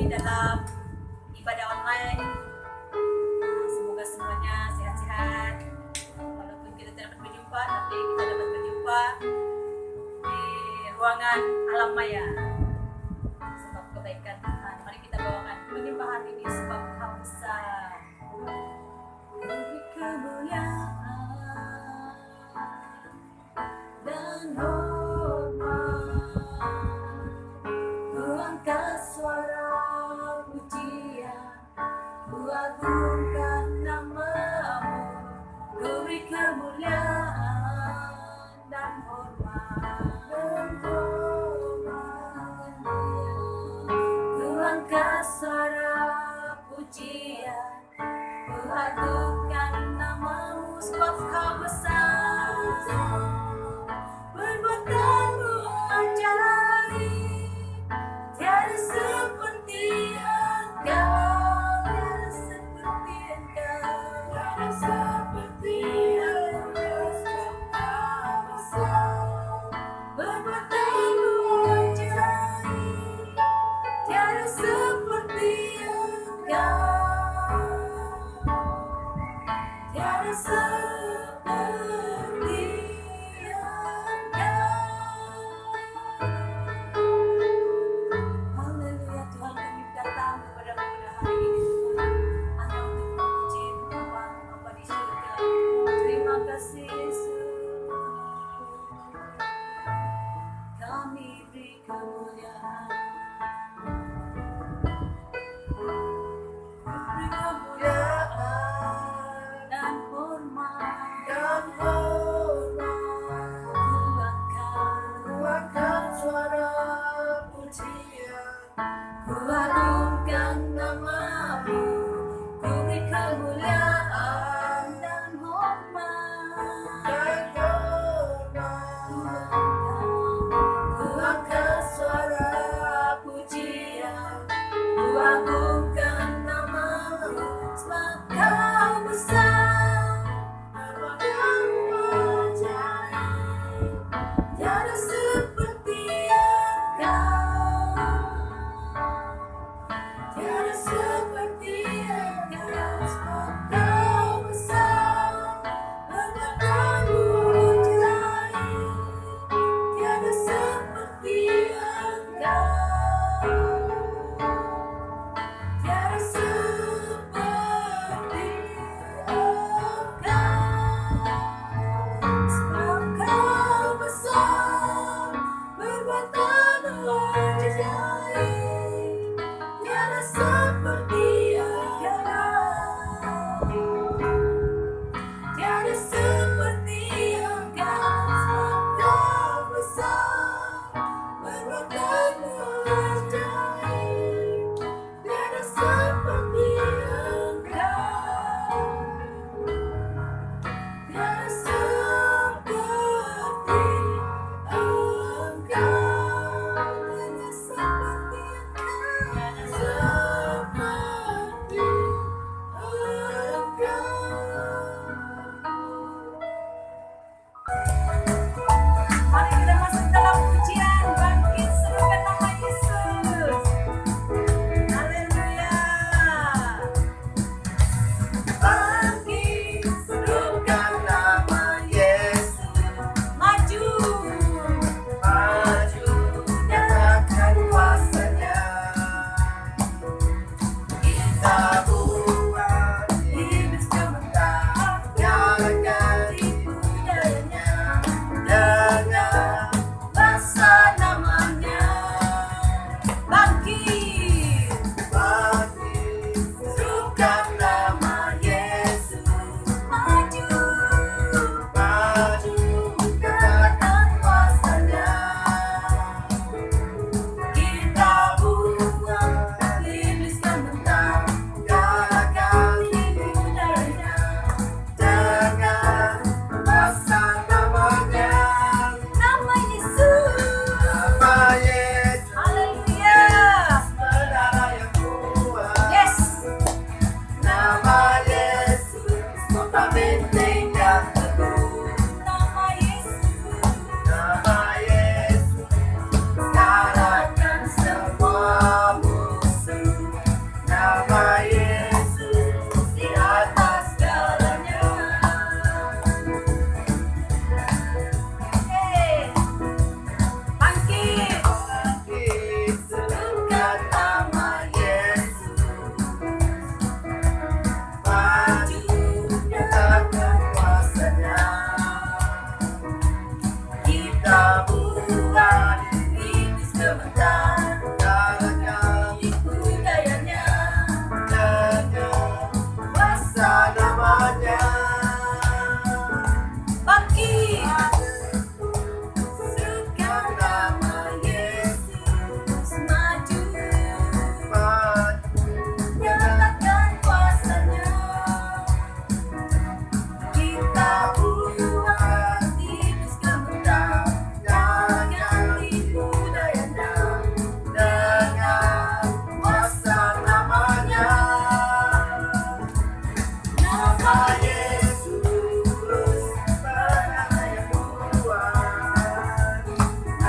dalam ibadah online. Semoga semuanya sehat-sehat. Walaupun kita tidak dapat berjumpa, tapi kita dapat berjumpa di ruangan alam maya. Sebab kebaikan Tuhan. Mari kita bawakan penyembahan ini sebab Kau besar. Beri kemuliaan dan hormat. Ku angkat suara pujian, ku agungkan nama-Mu. Beri kemuliaan dan hormat. Ku angkat suara pujian, ku agungkan nama-Mu sebab Kau besar. Perbuatan-Mu ajaib, tiada seperti Engkau, tiada seperti Engkau, tiada seperti Engkau. Perbuatan-Mu ajaib, tiada seperti Engkau, tiada seperti Engkau. Haleluya Tuhan, kami datang kepada-Mu pada hari ini Tuhan, hanya untuk memuji Bapa di surga. Terima kasih Yesus. Kami beri kemuliaan, beri kemuliaan dan hormat, ku angkat suara pujian, ku agungkan nama-Mu. Beri kemuliaan dan hormat, ku angkat suara pujian, ku agungkan nama-Mu. Sebab Kau besar, perbuatan-Mu ajaib, tiada seperti Engkau, tiada seperti Engkau. Sebab Kau besar, perbuatan-Mu ajaib, tiada seperti Engkau, tiada seperti Engkau. Sebab Kau besar, perbuatan-Mu ajaib, tiada seperti Engkau, tiada seperti Engkau. Sebab Kau besar,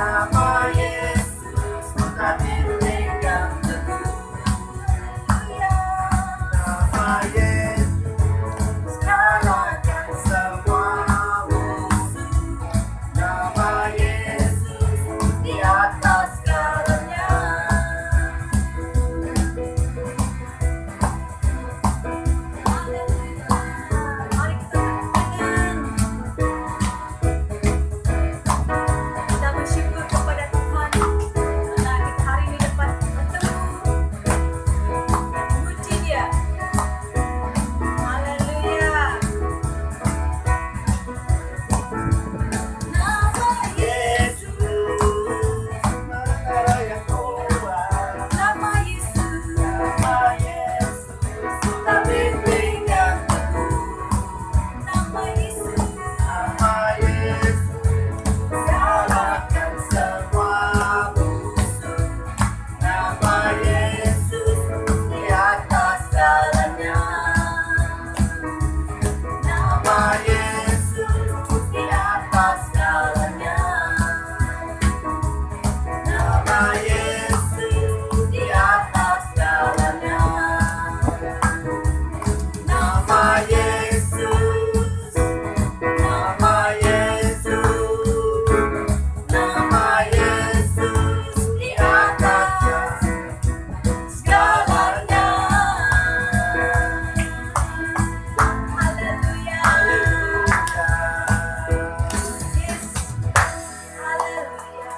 Nama Yesus ku tak dipegang teguh. Nama Yesus kalahkan semua musuh. Nama Yesus di atas segalanya. Mari kita katakan, kita bersyukur kepada Tuhan karena kita hari ini dapat bertemu dan memuji Dia. Haleluya. Nama Yesus menara yang kuat. Nama Yesus, Nama Yesus ku tak dipegang teguh. nama Yesus, Nama Yesus kalahkan semua musuh. Nama Yesus di atas segalanya. Nama Yesus di atas segalanya. Nama Yesus di atas segalanya. Nama Yesus, nama Yesus, nama Yesus di atas segalanya. haleluya. Yes, haleluya.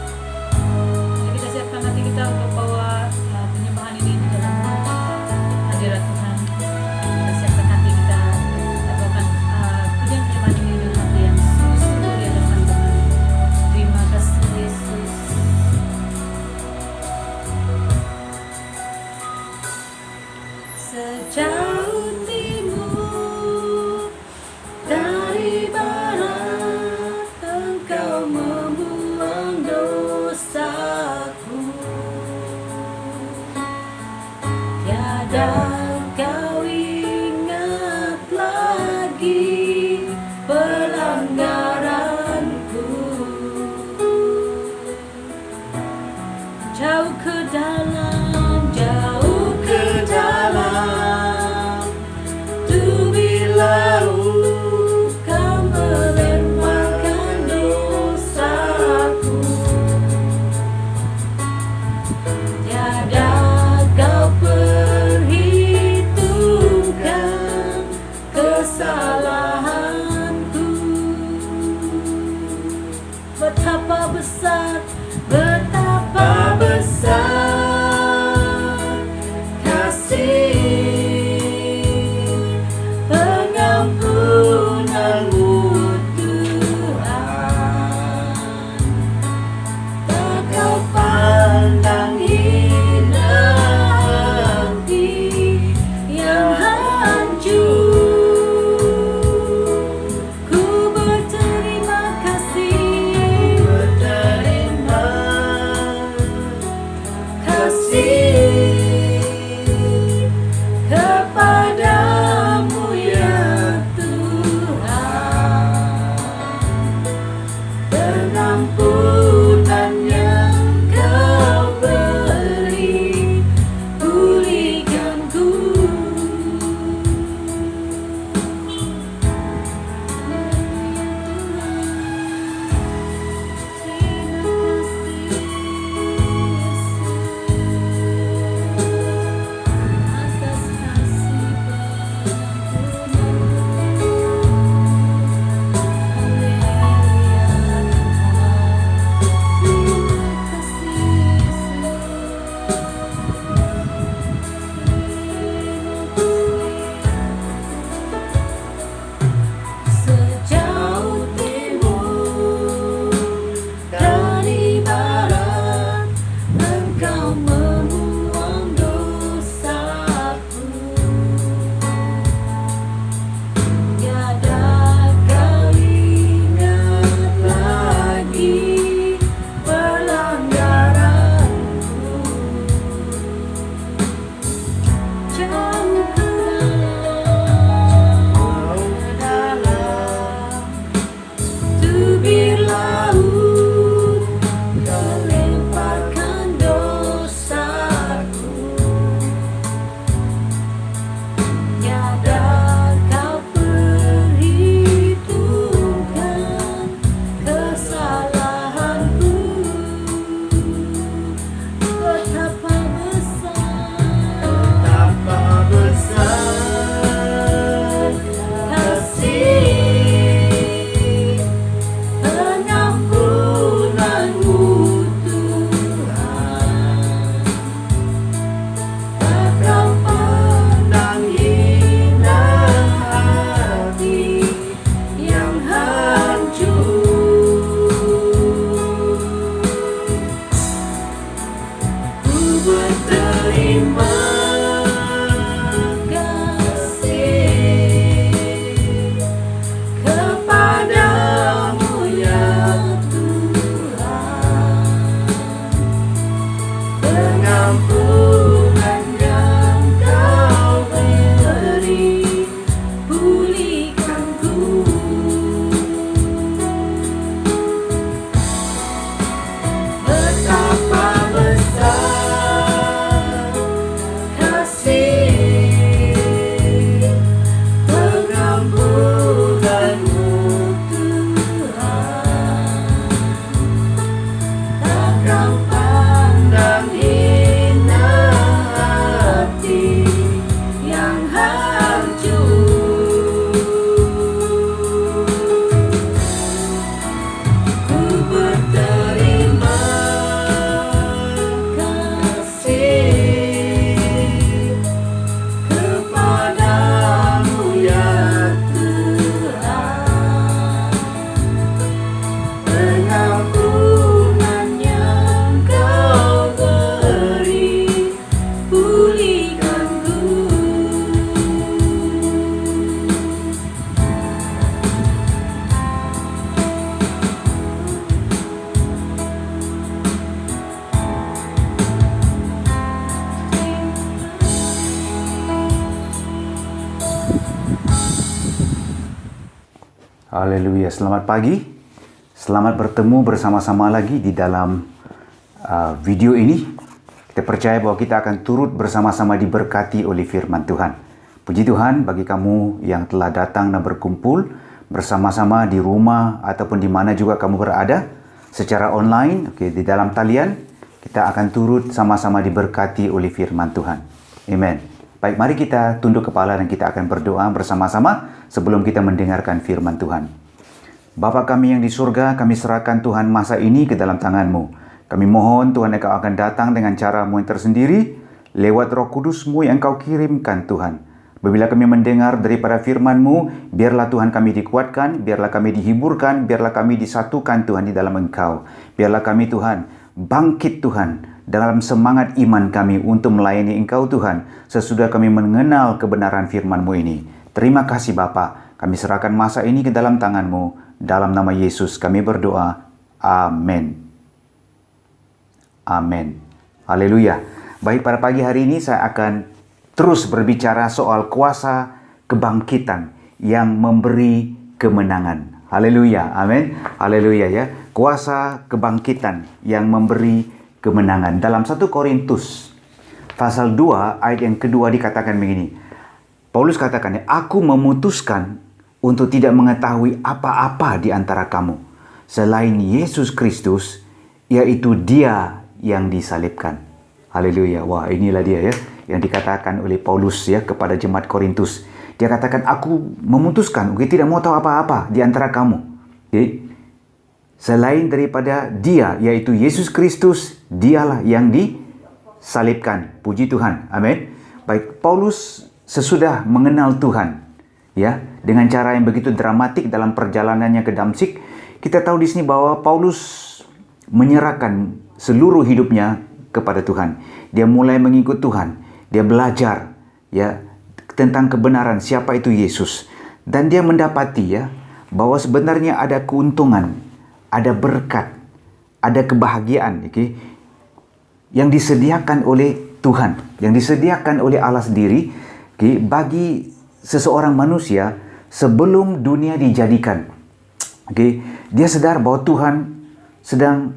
Mari kita siapkan hati kita untuk bawa penyembahan ini di dalam hadirat Tuhan. Kita siapkan hati kita, kita bawakan pujian penyembahan ini dengan hati yang sungguh-sungguh di hadapan Tuhan. Terima kasih Yesus. Sejauh timur dari barat, Engkau membuang dosaku. Tiada kau ingat lagi pelanggaranku. Jauh ke dalam, jauh ke dalam, tepi laut kau melemparkan dosaku. Tiada kau perhitungkan kesalahanku. Betapa besar, betapa besar kasih pengampunanmu Tuhan. Tak kau pandang hina hati yang hancur. Haleluya, selamat pagi. Selamat bertemu bersama-sama lagi di dalam video ini. Kita percaya bahwa kita akan turut bersama-sama diberkati oleh firman Tuhan. Puji Tuhan bagi kamu yang telah datang dan berkumpul bersama-sama di rumah ataupun di mana juga kamu berada secara online, di dalam talian. Kita akan turut sama-sama diberkati oleh firman Tuhan. Amen. Baik, mari kita tunduk kepala dan kita akan berdoa bersama-sama sebelum kita mendengarkan firman Tuhan. Bapa kami yang di surga, kami serahkan Tuhan masa ini ke dalam tangan-Mu. Kami mohon Tuhan Engkau akan datang dengan cara-Mu yang tersendiri, lewat Roh Kudus-Mu yang Engkau kirimkan Tuhan. Apabila kami mendengar daripada firman-Mu, biarlah Tuhan kami dikuatkan, biarlah kami dihiburkan, biarlah kami disatukan Tuhan di dalam Engkau. Biarlah kami Tuhan bangkit Tuhan dalam semangat iman kami untuk melayani Engkau Tuhan sesudah kami mengenal kebenaran firman-Mu ini. Terima kasih Bapa, kami serahkan masa ini ke dalam tangan-Mu. Dalam nama Yesus kami berdoa. Amin. Amin. Haleluya. Baik, pada pagi hari ini saya akan terus berbicara soal kuasa kebangkitan yang memberi kemenangan. Haleluya. Amin. Haleluya ya. Kuasa kebangkitan yang memberi kemenangan. Dalam 1 Korintus pasal 2 ayat yang kedua dikatakan begini. Paulus katakan, aku memutuskan untuk tidak mengetahui apa-apa di antara kamu selain Yesus Kristus, yaitu Dia yang disalibkan. Haleluya. Wah, inilah dia ya yang dikatakan oleh Paulus ya kepada jemaat Korintus. Dia katakan, aku memutuskan tidak mau tahu apa-apa di antara kamu. Selain daripada Dia, yaitu Yesus Kristus, Dialah yang disalibkan. Puji Tuhan. Amin. Baik, Paulus sesudah mengenal Tuhan, ya, dengan cara yang begitu dramatik dalam perjalanannya ke Damsyik, kita tahu di sini bahwa Paulus menyerahkan seluruh hidupnya kepada Tuhan. Dia mulai mengikut Tuhan. Dia belajar, ya, tentang kebenaran siapa itu Yesus, dan dia mendapati ya bahwa sebenarnya ada keuntungan, ada berkat, ada kebahagiaan yang disediakan oleh Tuhan, yang disediakan oleh Allah sendiri bagi seseorang manusia sebelum dunia dijadikan. Dia sadar bahwa Tuhan sedang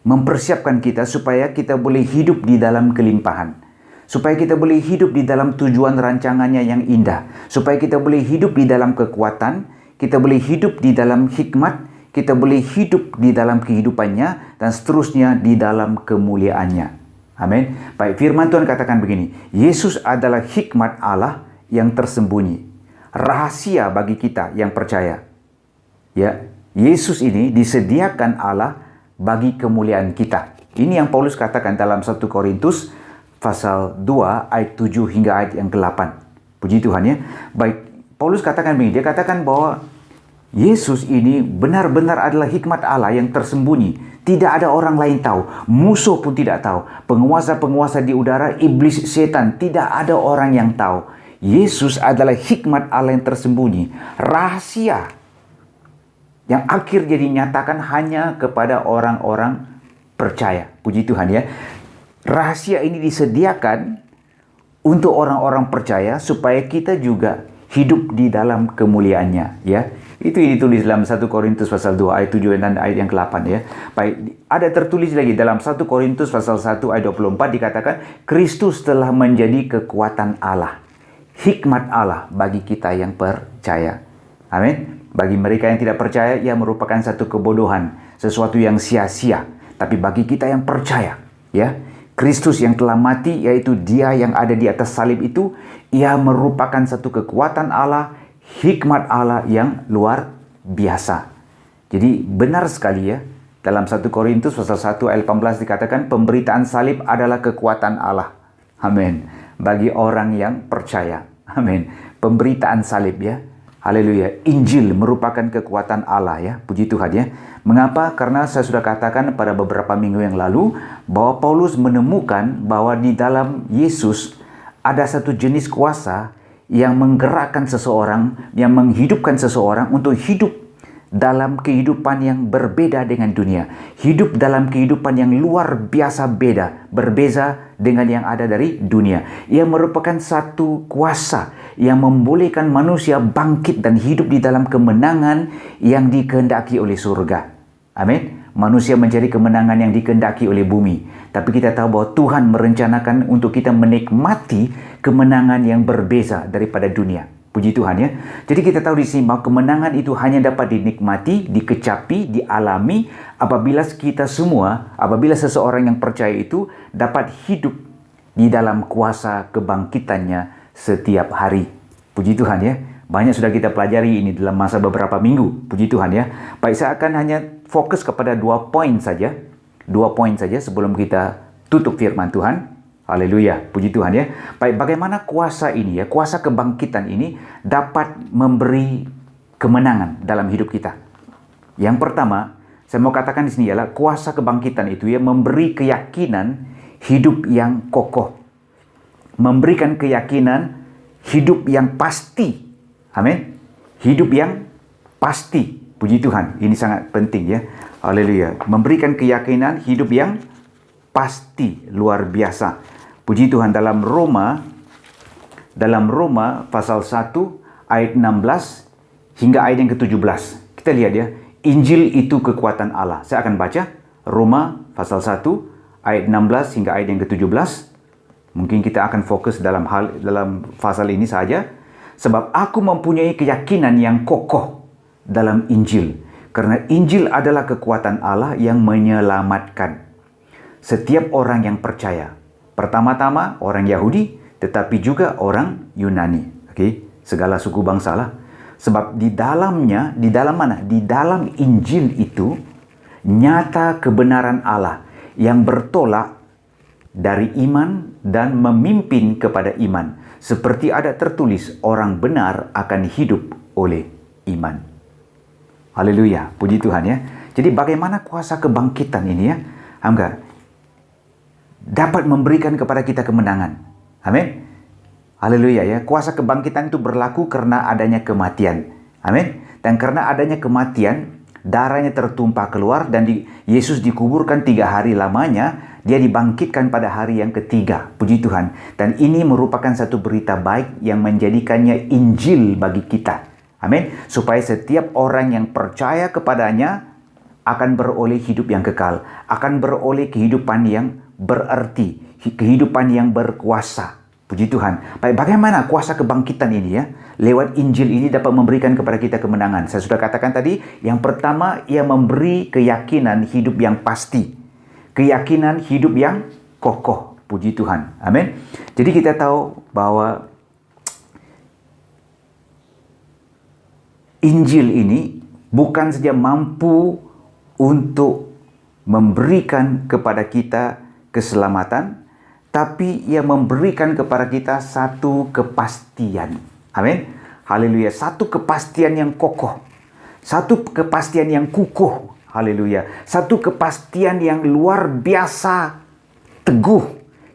mempersiapkan kita supaya kita boleh hidup di dalam kelimpahan, supaya kita boleh hidup di dalam tujuan rancangannya yang indah, supaya kita boleh hidup di dalam kekuatan, kita boleh hidup di dalam hikmat, kita boleh hidup di dalam kehidupannya, dan seterusnya di dalam kemuliaannya. Amin. Baik, firman Tuhan katakan begini, Yesus adalah hikmat Allah yang tersembunyi, rahasia bagi kita yang percaya. Ya, Yesus ini disediakan Allah bagi kemuliaan kita. Ini yang Paulus katakan dalam 1 Korintus pasal 2 ayat 7 hingga ayat yang ke-8. Puji Tuhan ya. Baik, Paulus katakan begini, dia katakan bahwa Yesus ini benar-benar adalah hikmat Allah yang tersembunyi. Tidak ada orang lain tahu. Musuh pun tidak tahu. Penguasa-penguasa di udara, iblis, setan, tidak ada orang yang tahu. Yesus adalah hikmat Allah yang tersembunyi. Rahasia yang akhirnya dinyatakan hanya kepada orang-orang percaya. Puji Tuhan ya. Rahasia ini disediakan untuk orang-orang percaya supaya kita juga hidup di dalam kemuliaannya ya. Itu yang ditulis dalam 1 Korintus pasal 2 ayat 7 dan ayat yang ke-8 ya. Baik, ada tertulis lagi dalam 1 Korintus pasal 1 ayat 24 dikatakan, Kristus telah menjadi kekuatan Allah, hikmat Allah bagi kita yang percaya. Amin. Bagi mereka yang tidak percaya, ia merupakan satu kebodohan, sesuatu yang sia-sia. Tapi bagi kita yang percaya, ya, Kristus yang telah mati, yaitu Dia yang ada di atas salib itu, ia merupakan satu kekuatan Allah, hikmat Allah yang luar biasa. Jadi benar sekali ya, dalam 1 Korintus pasal 1 ayat 18 dikatakan pemberitaan salib adalah kekuatan Allah. Amin. Bagi orang yang percaya. Amin. Pemberitaan salib ya. Haleluya. Injil merupakan kekuatan Allah ya. Puji Tuhan ya. Mengapa? Karena saya sudah katakan pada beberapa minggu yang lalu bahwa Paulus menemukan bahwa di dalam Yesus ada satu jenis kuasa yang menggerakkan seseorang, yang menghidupkan seseorang untuk hidup dalam kehidupan yang berbeda dengan dunia. Hidup dalam kehidupan yang luar biasa berbeza dengan yang ada dari dunia. Ia merupakan satu kuasa yang membolehkan manusia bangkit dan hidup di dalam kemenangan yang dikehendaki oleh surga. Amin. Manusia mencari kemenangan yang dikehendaki oleh bumi. Tapi kita tahu bahwa Tuhan merencanakan untuk kita menikmati kemenangan yang berbeza daripada dunia. Puji Tuhan ya. Jadi kita tahu di sini bahwa kemenangan itu hanya dapat dinikmati, dikecapi, dialami apabila seseorang yang percaya itu dapat hidup di dalam kuasa kebangkitannya setiap hari. Puji Tuhan ya. Banyak sudah kita pelajari ini dalam masa beberapa minggu. Puji Tuhan ya. Baik, saya akan hanya fokus kepada 2 poin saja. 2 poin saja sebelum kita tutup firman Tuhan. Haleluya. Puji Tuhan ya. Baik, bagaimana kuasa ini ya, kuasa kebangkitan ini dapat memberi kemenangan dalam hidup kita. Yang pertama, saya mau katakan di sini ialah kuasa kebangkitan itu ya memberi keyakinan hidup yang kokoh. Memberikan keyakinan hidup yang pasti. Amin. Hidup yang pasti. Puji Tuhan. Ini sangat penting ya. Haleluya. Memberikan keyakinan hidup yang pasti. Luar biasa. Puji Tuhan. Dalam Roma pasal 1 ayat 16 hingga ayat yang ke-17. Kita lihat ya. Injil itu kekuatan Allah. Saya akan baca Roma pasal 1 ayat 16 hingga ayat yang ke-17. Mungkin kita akan fokus dalam pasal ini saja. Sebab aku mempunyai keyakinan yang kokoh dalam Injil. Karena Injil adalah kekuatan Allah yang menyelamatkan setiap orang yang percaya. Pertama-tama orang Yahudi, tetapi juga orang Yunani. Segala suku bangsa lah. Sebab di dalam Injil itu nyata kebenaran Allah yang bertolak dari iman dan memimpin kepada iman. Seperti ada tertulis, orang benar akan hidup oleh iman. Haleluya, puji Tuhan ya. Jadi bagaimana kuasa kebangkitan ini ya, dapat memberikan kepada kita kemenangan. Amin. Haleluya ya. Kuasa kebangkitan itu berlaku karena adanya kematian. Amin. Dan karena adanya kematian, darahnya tertumpah keluar dan Yesus dikuburkan 3 hari lamanya. Dia dibangkitkan pada hari yang ketiga. Puji Tuhan. Dan ini merupakan satu berita baik yang menjadikannya Injil bagi kita. Amin. Supaya setiap orang yang percaya kepadanya akan beroleh hidup yang kekal. Akan beroleh kehidupan yang berarti. Kehidupan yang berkuasa. Puji Tuhan. Baik, bagaimana kuasa kebangkitan ini ya? Lewat Injil ini dapat memberikan kepada kita kemenangan. Saya sudah katakan tadi, yang pertama ia memberi keyakinan hidup yang pasti. Keyakinan hidup yang kokoh. Puji Tuhan. Amin. Jadi kita tahu bahwa Injil ini bukan saja mampu untuk memberikan kepada kita keselamatan, tapi ia memberikan kepada kita satu kepastian. Amin. Haleluya. Satu kepastian yang kokoh. Satu kepastian yang kukuh. Haleluya. Satu kepastian yang luar biasa teguh.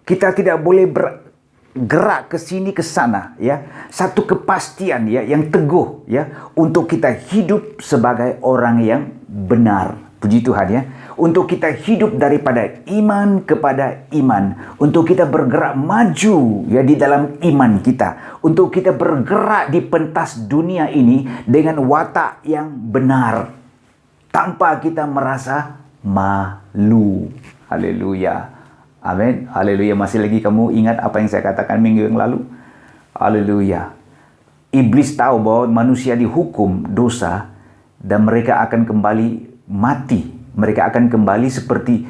Kita tidak boleh bergerak ke sini ke sana ya. Satu kepastian ya yang teguh ya untuk kita hidup sebagai orang yang benar. Puji Tuhan ya. Untuk kita hidup daripada iman kepada iman. Untuk kita bergerak maju ya di dalam iman kita. Untuk kita bergerak di pentas dunia ini dengan watak yang benar. Tanpa kita merasa malu. Haleluya. Amin. Haleluya. Masih lagi kamu ingat apa yang saya katakan minggu yang lalu? Haleluya. Iblis tahu bahwa manusia dihukum dosa dan mereka akan kembali mati. Mereka akan kembali seperti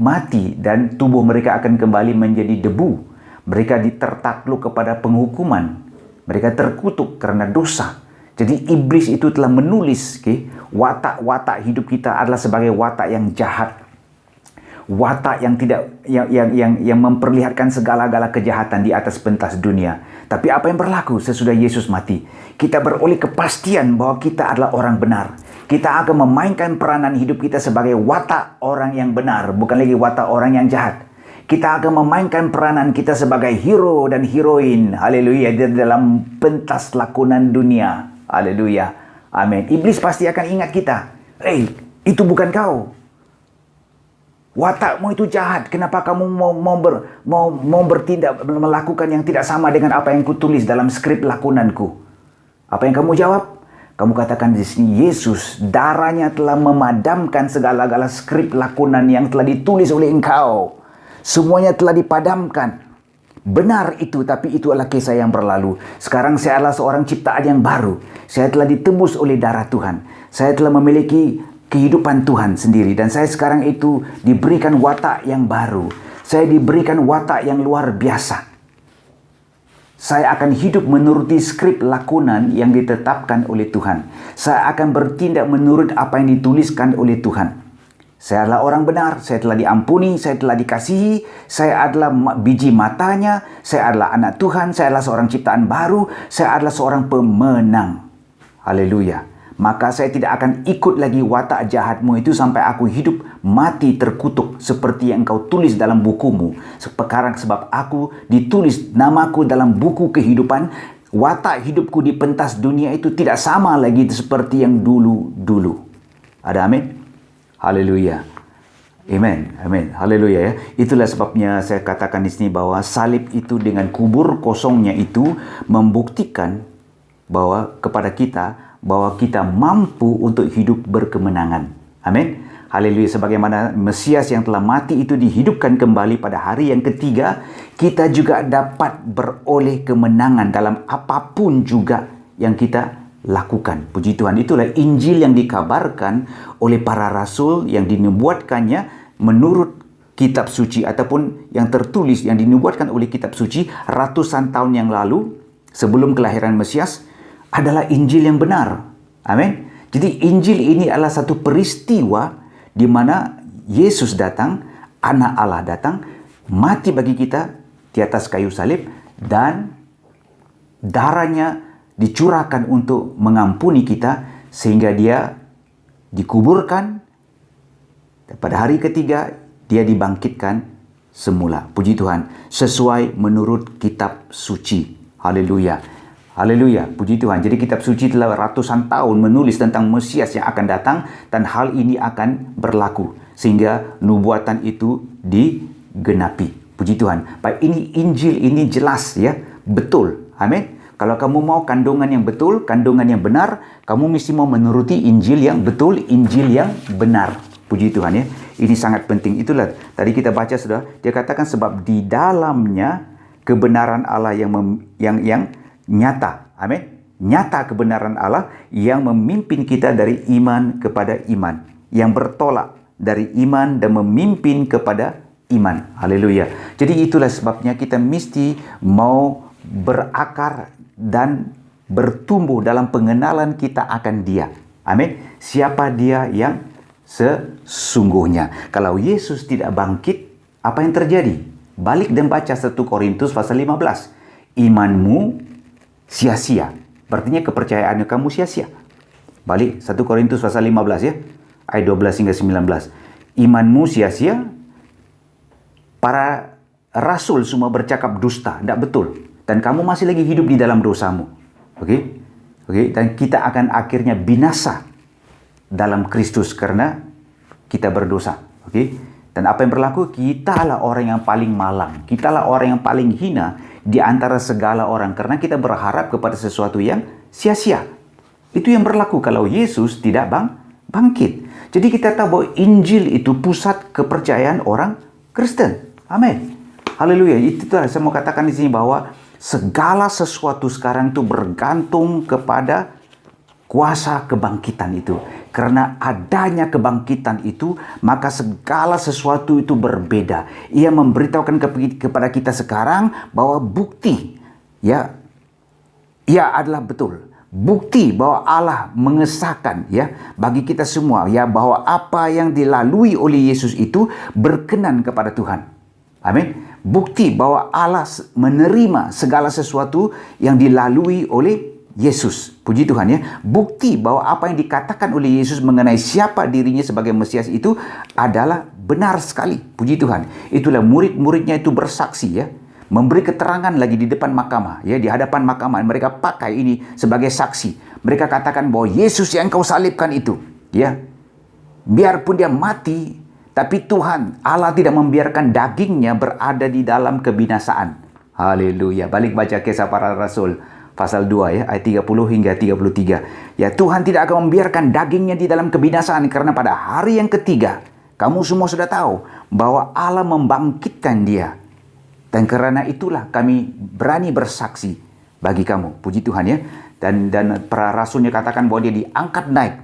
mati dan tubuh mereka akan kembali menjadi debu. Mereka tertakluk kepada penghukuman. Mereka terkutuk karena dosa. Jadi iblis itu telah menulis watak-watak hidup kita adalah sebagai watak yang jahat. Watak yang tidak yang memperlihatkan segala-gala kejahatan di atas pentas dunia. Tapi apa yang berlaku sesudah Yesus mati? Kita beroleh kepastian bahwa kita adalah orang benar. Kita akan memainkan peranan hidup kita sebagai watak orang yang benar, bukan lagi watak orang yang jahat. Kita akan memainkan peranan kita sebagai hero dan heroin. Haleluya. Di dalam pentas lakonan dunia. Haleluya. Amin. Iblis pasti akan ingat kita. Itu bukan kau. Watakmu itu jahat. Kenapa kamu mau bertindak, melakukan yang tidak sama dengan apa yang kutulis dalam skrip lakonanku? Apa yang kamu jawab? Kamu katakan di sini, Yesus, darahnya telah memadamkan segala-gala skrip lakonan yang telah ditulis oleh engkau. Semuanya telah dipadamkan. Benar itu, tapi itu adalah kisah yang berlalu. Sekarang saya adalah seorang ciptaan yang baru. Saya telah ditebus oleh darah Tuhan. Saya telah memiliki kehidupan Tuhan sendiri. Dan saya sekarang itu diberikan watak yang baru. Saya diberikan watak yang luar biasa. Saya akan hidup menuruti skrip lakonan yang ditetapkan oleh Tuhan. Saya akan bertindak menurut apa yang dituliskan oleh Tuhan. Saya adalah orang benar, saya telah diampuni, saya telah dikasihi, saya adalah biji matanya, saya adalah anak Tuhan, saya adalah seorang ciptaan baru, saya adalah seorang pemenang. Haleluya. Maka saya tidak akan ikut lagi watak jahatmu itu sampai aku hidup mati terkutuk seperti yang engkau tulis dalam bukumu. Sekarang sebab aku ditulis namaku dalam buku kehidupan, watak hidupku di pentas dunia itu tidak sama lagi seperti yang dulu-dulu. Ada amin? Haleluya. Amen. Amin. Haleluya ya. Itulah sebabnya saya katakan di sini bahwa salib itu dengan kubur kosongnya itu membuktikan bahwa kepada kita bahwa kita mampu untuk hidup berkemenangan. Amin. Haleluya. Sebagaimana Mesias yang telah mati itu dihidupkan kembali pada hari yang ketiga, kita juga dapat beroleh kemenangan dalam apapun juga yang kita lakukan. Puji Tuhan. Itulah Injil yang dikabarkan oleh para rasul yang dinubuatkannya menurut kitab suci ataupun yang tertulis yang dinubuatkan oleh kitab suci ratusan tahun yang lalu sebelum kelahiran Mesias adalah Injil yang benar. Amin. Jadi Injil ini adalah satu peristiwa di mana Yesus datang, anak Allah datang, mati bagi kita di atas kayu salib dan darahnya dicurahkan untuk mengampuni kita sehingga dia dikuburkan dan pada hari ketiga dia dibangkitkan semula. Puji Tuhan, sesuai menurut kitab suci. Haleluya. Haleluya, puji Tuhan. Jadi kitab suci telah ratusan tahun menulis tentang Mesias yang akan datang dan hal ini akan berlaku sehingga nubuatan itu digenapi. Puji Tuhan. Baik, ini Injil ini jelas ya, betul. Amin. Kalau kamu mau kandungan yang betul, kandungan yang benar, kamu mesti mau menuruti Injil yang betul, Injil yang benar. Puji Tuhan ya. Ini sangat penting. Itulah tadi kita baca sudah, dia katakan sebab di dalamnya kebenaran Allah yang nyata. Amin. Nyata kebenaran Allah yang memimpin kita dari iman kepada iman. Yang bertolak dari iman dan memimpin kepada iman. Haleluya. Jadi itulah sebabnya kita mesti mau berakar dan bertumbuh dalam pengenalan kita akan Dia. Amin. Siapa Dia yang sesungguhnya. Kalau Yesus tidak bangkit, apa yang terjadi? Balik dan baca 1 Korintus pasal 15. Imanmu sia-sia. Artinya kepercayaannya kamu sia-sia. Balik 1 Korintus pasal 15 ya. Ayat 12 hingga 19. Imanmu sia-sia. Para rasul semua bercakap dusta. Tidak betul. Dan kamu masih lagi hidup di dalam dosamu. Oke? Dan kita akan akhirnya binasa dalam Kristus karena kita berdosa. Oke? Dan apa yang berlaku? Kita lah orang yang paling malang. Kita lah orang yang paling hina di antara segala orang karena kita berharap kepada sesuatu yang sia-sia. Itu yang berlaku kalau Yesus tidak bangkit. Jadi kita tahu bahwa Injil itu pusat kepercayaan orang Kristen. Amin. Haleluya. Itu saya mau katakan di sini bahwa segala sesuatu sekarang itu bergantung kepada kuasa kebangkitan itu. Karena adanya kebangkitan itu, maka segala sesuatu itu berbeda. Ia memberitahukan kepada kita sekarang bahwa bukti, ya, ia adalah betul. Bukti bahwa Allah mengesahkan, ya, bagi kita semua, ya, bahwa apa yang dilalui oleh Yesus itu berkenan kepada Tuhan. Amin. Bukti bahwa Allah menerima segala sesuatu yang dilalui oleh Yesus. Puji Tuhan ya. Bukti bahwa apa yang dikatakan oleh Yesus mengenai siapa dirinya sebagai Mesias itu adalah benar sekali. Puji Tuhan. Itulah murid-muridnya itu bersaksi ya. memberi keterangan lagi di depan mahkamah, ya, di hadapan mahkamah. Mereka pakai ini sebagai saksi. Mereka katakan bahwa Yesus yang kau salibkan itu, ya, biarpun dia mati, tapi Tuhan Allah tidak membiarkan dagingnya berada di dalam kebinasaan. Haleluya. Balik baca Kisah Para Rasul pasal 2 ya, ayat 30 hingga 33. Ya, Tuhan tidak akan membiarkan dagingnya di dalam kebinasaan, karena pada hari yang ketiga kamu semua sudah tahu bahwa Allah membangkitkan dia. Dan karena itulah kami berani bersaksi bagi kamu. Puji Tuhan ya. Dan para rasulnya katakan bahwa dia diangkat naik.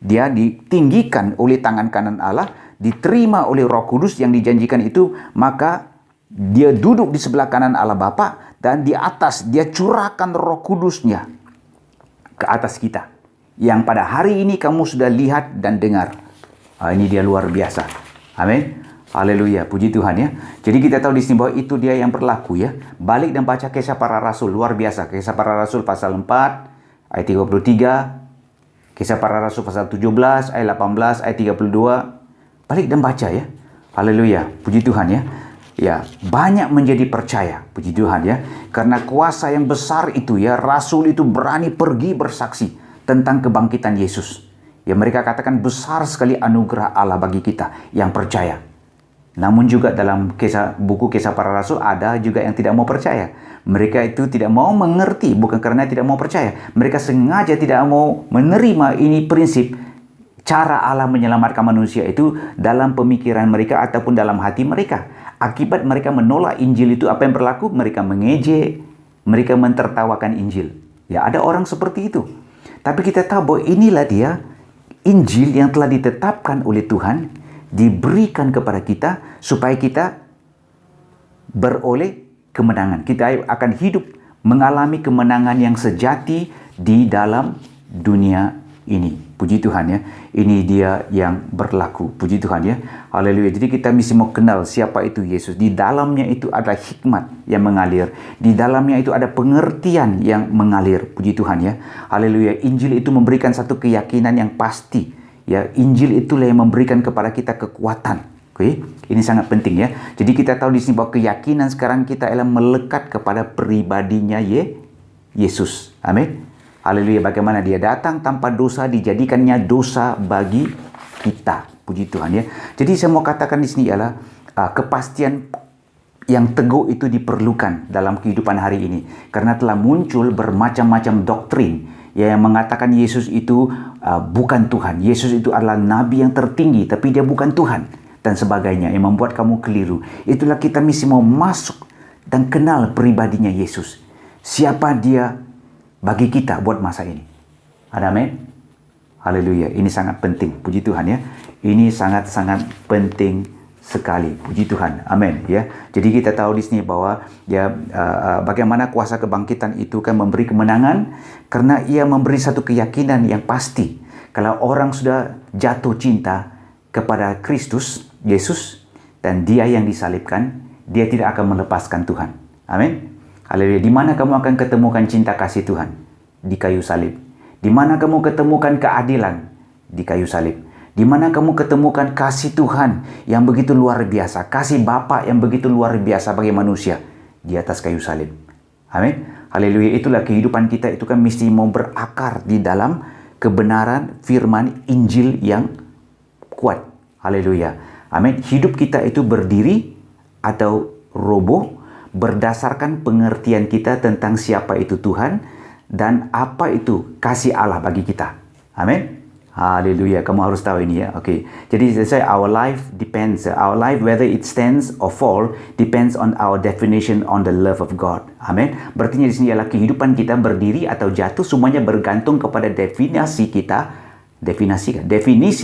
Dia ditinggikan oleh tangan kanan Allah, diterima oleh Roh Kudus yang dijanjikan itu, maka dia duduk di sebelah kanan Allah Bapa, dan di atas dia curahkan Roh Kudusnya ke atas kita. Yang pada hari ini kamu sudah lihat dan dengar. Ini dia luar biasa. Amin. Haleluya, puji Tuhan ya. Jadi kita tahu di sini bahwa itu dia yang berlaku ya. Balik dan baca Kisah Para Rasul, luar biasa. Kisah Para Rasul pasal 4 ayat 33, Kisah Para Rasul pasal 17 ayat 18 ayat 32. Balik dan baca ya. Haleluya, puji Tuhan ya. Ya, banyak menjadi percaya, puji Tuhan ya. Karena kuasa yang besar itu ya, rasul itu berani pergi bersaksi tentang kebangkitan Yesus. Ya, mereka katakan besar sekali anugerah Allah bagi kita yang percaya. Namun juga dalam buku Kisah Para Rasul ada juga yang tidak mau percaya. Mereka itu tidak mau mengerti, bukan karena tidak mau percaya. Mereka sengaja tidak mau menerima ini prinsip cara Allah menyelamatkan manusia itu dalam pemikiran mereka ataupun dalam hati mereka. Akibat mereka menolak Injil itu, apa yang berlaku? Mereka mengejek, mereka mentertawakan Injil. Ya, ada orang seperti itu. Tapi kita tahu bahwa inilah dia Injil yang telah ditetapkan oleh Tuhan, diberikan kepada kita supaya kita beroleh kemenangan. Kita akan hidup mengalami kemenangan yang sejati di dalam dunia ini. Puji Tuhan ya. Ini dia yang berlaku. Puji Tuhan ya. Haleluya. Jadi kita mesti mau kenal siapa itu Yesus. Di dalamnya itu ada hikmat yang mengalir. Di dalamnya itu ada pengertian yang mengalir. Puji Tuhan ya. Haleluya. Injil itu memberikan satu keyakinan yang pasti. Ya, Injil itulah yang memberikan kepada kita kekuatan. Oke, ini sangat penting ya. Jadi kita tahu di sini bahwa keyakinan sekarang kita adalah melekat kepada pribadinya Yesus. Amin. Haleluya. Bagaimana dia datang tanpa dosa, dijadikannya dosa bagi kita. Puji Tuhan ya. Jadi saya mau katakan di sini ialah kepastian yang teguh itu diperlukan dalam kehidupan hari ini, karena telah muncul bermacam-macam doktrin yang mengatakan Yesus itu bukan Tuhan. Yesus itu adalah nabi yang tertinggi, tapi dia bukan Tuhan. Dan sebagainya, yang membuat kamu keliru. Itulah kita mesti mau masuk dan kenal pribadinya Yesus. Siapa dia bagi kita buat masa ini. Ada amin? Haleluya. Ini sangat penting. Puji Tuhan ya. Ini sangat-sangat penting sekali. Puji Tuhan. Amin ya. Jadi kita tahu di sini bahwa ya bagaimana kuasa kebangkitan itu kan memberi kemenangan, karena ia memberi satu keyakinan yang pasti. Kalau orang sudah jatuh cinta kepada Kristus Yesus dan dia yang disalibkan, dia tidak akan melepaskan Tuhan. Amin. Haleluya. Di mana kamu akan ketemukan cinta kasih Tuhan? Di kayu salib. Di mana kamu ketemukan keadilan? Di kayu salib. Di mana kamu ketemukan kasih Tuhan yang begitu luar biasa, kasih Bapa yang begitu luar biasa bagi manusia? Di atas kayu salib. Amin. Haleluya. Itulah kehidupan kita itu kan mesti mau berakar di dalam kebenaran firman Injil yang kuat. Haleluya. Amin. Hidup kita itu berdiri atau roboh berdasarkan pengertian kita tentang siapa itu Tuhan dan apa itu kasih Allah bagi kita. Amin. Haleluya, kamu harus tahu ini ya. Oke. Jadi saya our life whether it stands or fall depends on our definition on the love of God. Amin. Berarti di sini adalah kehidupan kita berdiri atau jatuh semuanya bergantung kepada definisi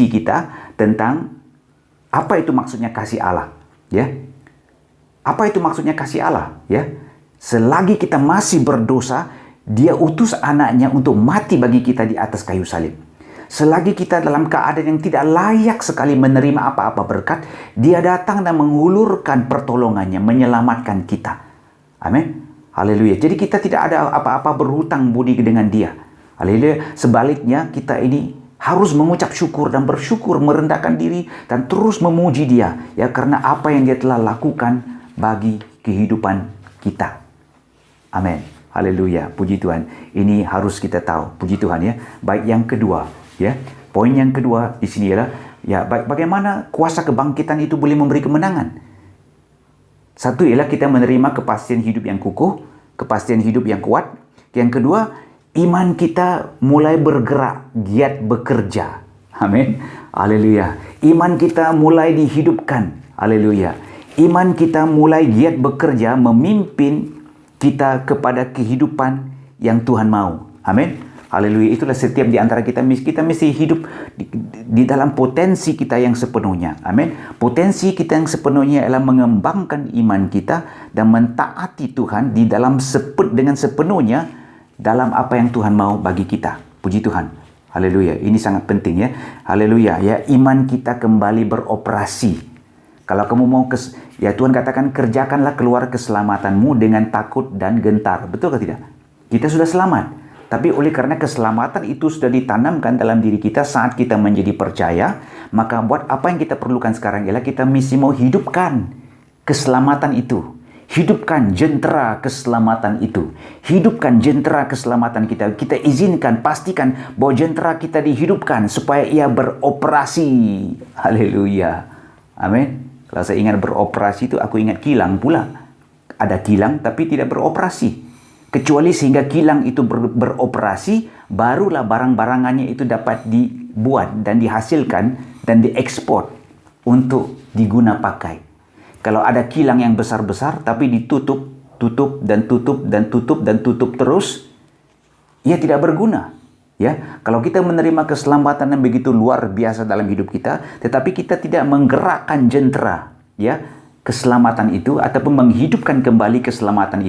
kita tentang apa itu maksudnya kasih Allah, ya. Apa itu maksudnya kasih Allah, ya? Selagi kita masih berdosa, Dia utus anaknya untuk mati bagi kita di atas kayu salib. Selagi kita dalam keadaan yang tidak layak sekali menerima apa-apa berkat, Dia datang dan menghulurkan pertolongannya, menyelamatkan kita. Amin. Haleluya. Jadi kita tidak ada apa-apa berhutang budi dengan Dia. Haleluya. Sebaliknya kita ini harus mengucap syukur dan bersyukur, merendahkan diri dan terus memuji Dia, ya, karena apa yang Dia telah lakukan bagi kehidupan kita. Amin. Haleluya. Puji Tuhan. Ini harus kita tahu. Puji Tuhan ya. Baik, yang kedua, ya. Poin yang kedua di sini ialah ya, bagaimana kuasa kebangkitan itu boleh memberi kemenangan. Satu ialah kita menerima kepastian hidup yang kukuh, kepastian hidup yang kuat. Yang kedua, iman kita mulai bergerak, giat bekerja. Amin. Haleluya. Iman kita mulai dihidupkan. Haleluya. Iman kita mulai giat bekerja memimpin kita kepada kehidupan yang Tuhan mau. Amin. Haleluya. Itulah setiap di antara kita mesti hidup di dalam potensi kita yang sepenuhnya. Amin. Potensi kita yang sepenuhnya adalah mengembangkan iman kita dan mentaati Tuhan di dalam dengan sepenuhnya dalam apa yang Tuhan mau bagi kita. Puji Tuhan. Haleluya. Ini sangat penting ya. Haleluya. Ya, iman kita kembali beroperasi. Kalau kamu mau ya Tuhan katakan, kerjakanlah keluar keselamatanmu dengan takut dan gentar. Betul atau tidak? Kita sudah selamat. Tapi oleh karena keselamatan itu sudah ditanamkan dalam diri kita saat kita menjadi percaya, maka buat apa yang kita perlukan sekarang ialah kita mesti mau hidupkan keselamatan itu. Hidupkan jentera keselamatan itu. Hidupkan jentera keselamatan kita. Kita izinkan, pastikan bahwa jentera kita dihidupkan supaya ia beroperasi. Haleluya. Amin. Kalau saya ingat beroperasi itu, aku ingat kilang pula. Ada kilang tapi tidak beroperasi. Kecuali sehingga kilang itu beroperasi, barulah barang-barangannya itu dapat dibuat dan dihasilkan dan diekspor untuk diguna pakai. Kalau ada kilang yang besar-besar tapi ditutup terus, ia tidak berguna. Ya, kalau kita menerima keselamatan yang begitu luar biasa dalam hidup kita, tetapi kita tidak menggerakkan jentera, ya, keselamatan itu ataupun menghidupkan kembali keselamatan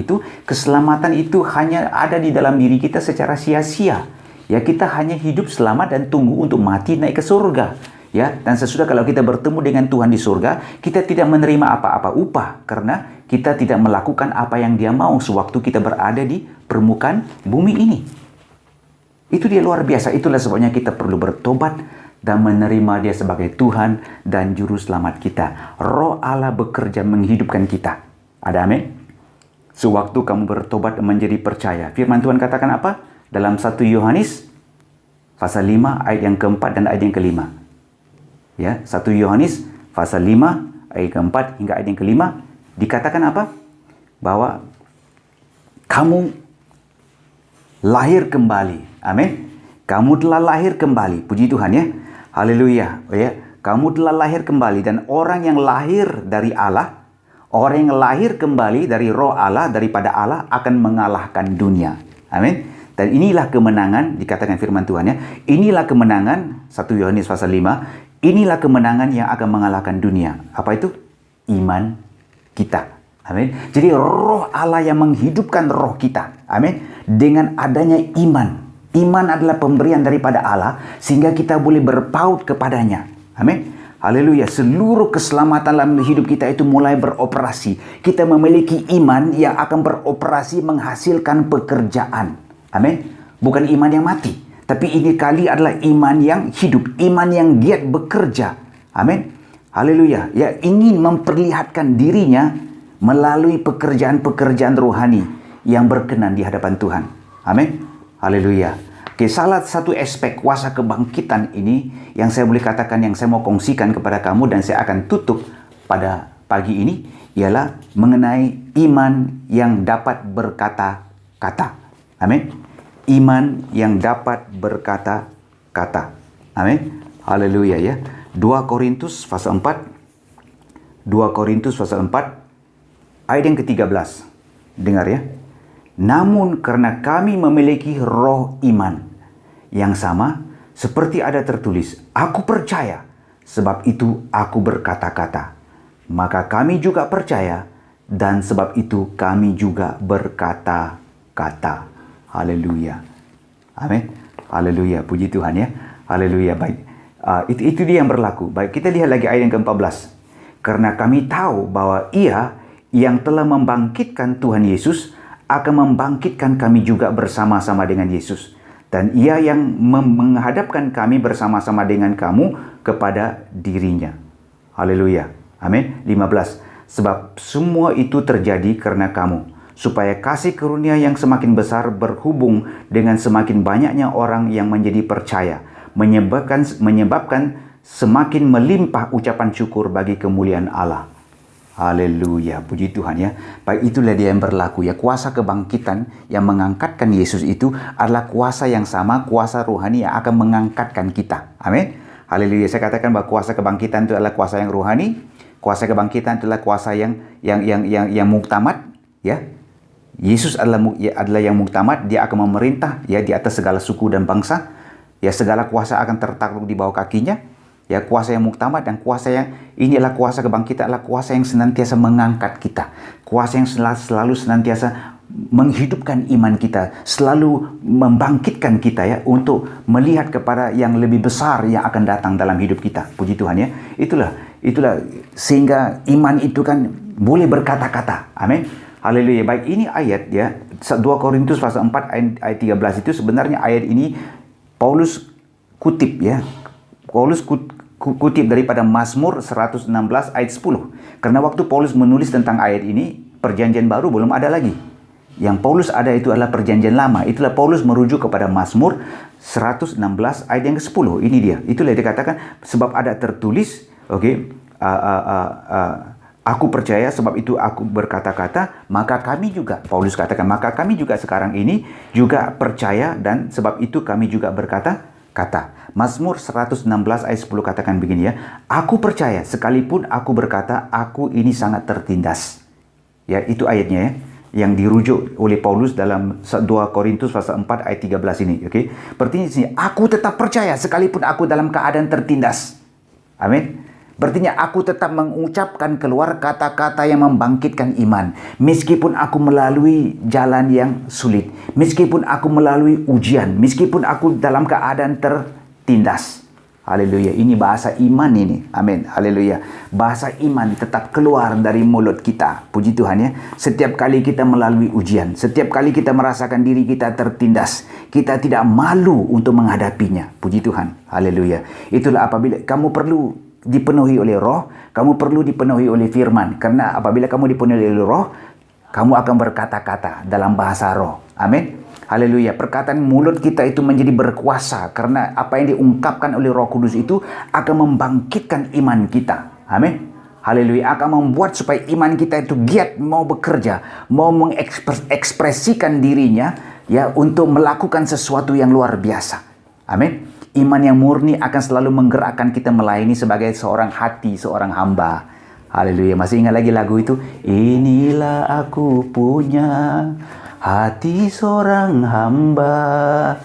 itu hanya ada di dalam diri kita secara sia-sia. Ya, kita hanya hidup selamat dan tunggu untuk mati naik ke surga. Ya, dan sesudah kalau kita bertemu dengan Tuhan di surga, kita tidak menerima apa-apa upah karena kita tidak melakukan apa yang Dia mau sewaktu kita berada di permukaan bumi ini. Itu dia luar biasa. Itulah sebabnya kita perlu bertobat dan menerima Dia sebagai Tuhan dan Juru Selamat kita. Roh Allah bekerja menghidupkan kita. Ada amin? Sewaktu kamu bertobat dan menjadi percaya. Firman Tuhan katakan apa? Dalam 1 Yohanes pasal 5 ayat yang keempat dan ayat yang kelima. Ya, 1 Yohanes pasal 5 ayat keempat hingga ayat yang kelima dikatakan apa? Bahwa kamu lahir kembali. Amin. Kamu telah lahir kembali. Puji Tuhan ya. Haleluya. Oh ya, kamu telah lahir kembali dan orang yang lahir dari Allah, orang yang lahir kembali dari Roh Allah daripada Allah akan mengalahkan dunia. Amin. Dan inilah kemenangan, dikatakan firman Tuhan ya. Inilah kemenangan 1 Yohanes pasal 5. Inilah kemenangan yang akan mengalahkan dunia. Apa itu? Iman kita. Amin. Jadi Roh Allah yang menghidupkan roh kita. Amin. Dengan adanya iman. Iman adalah pemberian daripada Allah sehingga kita boleh berpaut kepadanya. Amin. Haleluya. Seluruh keselamatan dalam hidup kita itu mulai beroperasi. Kita memiliki iman yang akan beroperasi menghasilkan pekerjaan. Amin. Bukan iman yang mati, tapi ini kali adalah iman yang hidup, iman yang giat bekerja. Amin. Haleluya. Ya, ingin memperlihatkan dirinya melalui pekerjaan-pekerjaan rohani yang berkenan di hadapan Tuhan. Amin. Haleluya. Oke, salah satu aspek kuasa kebangkitan ini yang saya boleh katakan, yang saya mau kongsikan kepada kamu dan saya akan tutup pada pagi ini ialah mengenai iman yang dapat berkata-kata. Amin. Iman yang dapat berkata-kata. Amin. Haleluya ya. 2 Korintus pasal 4. 2 Korintus pasal 4 ayat yang ke-13. Dengar ya. Namun karena kami memiliki roh iman yang sama, seperti ada tertulis, aku percaya, sebab itu aku berkata-kata. Maka kami juga percaya, dan sebab itu kami juga berkata-kata. Haleluya. Amin. Haleluya. Puji Tuhan ya. Haleluya. Baik. Itu dia yang berlaku. Baik, kita lihat lagi ayat yang ke-14. Karena kami tahu bahwa Ia yang telah membangkitkan Tuhan Yesus akan membangkitkan kami juga bersama-sama dengan Yesus. Dan Ia yang menghadapkan kami bersama-sama dengan kamu kepada dirinya. Haleluya. Amin. 15. Sebab semua itu terjadi karena kamu. supaya kasih karunia yang semakin besar berhubung dengan semakin banyaknya orang yang menjadi percaya, menyebabkan semakin melimpah ucapan syukur bagi kemuliaan Allah. Haleluya, puji Tuhan ya. Baik, itulah dia yang berlaku ya. Kuasa kebangkitan yang mengangkatkan Yesus itu adalah kuasa yang sama, kuasa rohani yang akan mengangkatkan kita. Amin. Haleluya. Saya katakan bahwa kuasa kebangkitan itu adalah kuasa yang rohani. Kuasa kebangkitan itu adalah kuasa yang muktamad ya. Yesus adalah yang muktamad, dia akan memerintah ya di atas segala suku dan bangsa. Ya, segala kuasa akan tertakluk di bawah kakinya. Ya, kuasa yang muktamad dan kuasa yang ini adalah kuasa kebangkitan, adalah kuasa yang senantiasa mengangkat kita. Kuasa yang selalu senantiasa menghidupkan iman kita, selalu membangkitkan kita ya untuk melihat kepada yang lebih besar yang akan datang dalam hidup kita. Puji Tuhan ya. Itulah sehingga iman itu kan boleh berkata-kata. Amin. Haleluya. Baik, ini ayat ya 2 Korintus pasal 4 ayat 13 itu sebenarnya ayat ini Paulus kutip ya. Paulus kutip daripada Mazmur 116 ayat 10. Karena waktu Paulus menulis tentang ayat ini, perjanjian baru belum ada lagi. Yang Paulus ada itu adalah perjanjian lama. Itulah Paulus merujuk kepada Mazmur 116 ayat yang ke-10. Ini dia. Itulah dikatakan sebab ada tertulis, aku percaya sebab itu aku berkata-kata, maka kami juga, Paulus katakan, maka kami juga sekarang ini juga percaya dan sebab itu kami juga berkata-kata. Mazmur 116 ayat 10 katakan begini ya, aku percaya sekalipun aku berkata aku ini sangat tertindas. Ya, itu ayatnya ya, yang dirujuk oleh Paulus dalam 2 Korintus pasal 4 ayat 13 ini. Berarti sini, aku tetap percaya sekalipun aku dalam keadaan tertindas. Amin. Berarti aku tetap mengucapkan keluar kata-kata yang membangkitkan iman. Meskipun aku melalui jalan yang sulit. Meskipun aku melalui ujian. Meskipun aku dalam keadaan tertindas. Haleluya. Ini bahasa iman ini. Amin. Haleluya. Bahasa iman tetap keluar dari mulut kita. Puji Tuhan ya. Setiap kali kita melalui ujian. Setiap kali kita merasakan diri kita tertindas. Kita tidak malu untuk menghadapinya. Puji Tuhan. Haleluya. Itulah apabila kamu perlu dipenuhi oleh roh, kamu perlu dipenuhi oleh firman. Karena apabila kamu dipenuhi oleh roh, kamu akan berkata-kata dalam bahasa roh. Amin. Haleluya. Perkataan mulut kita itu menjadi berkuasa. Karena apa yang diungkapkan oleh Roh Kudus itu akan membangkitkan iman kita. Amin. Haleluya. Akan membuat supaya iman kita itu giat mau bekerja, mau mengekspresikan dirinya ya untuk melakukan sesuatu yang luar biasa. Amin. Iman yang murni akan selalu menggerakkan kita melayani sebagai seorang hati, seorang hamba. Haleluya. Masih ingat lagi lagu itu? Inilah aku punya hati seorang hamba.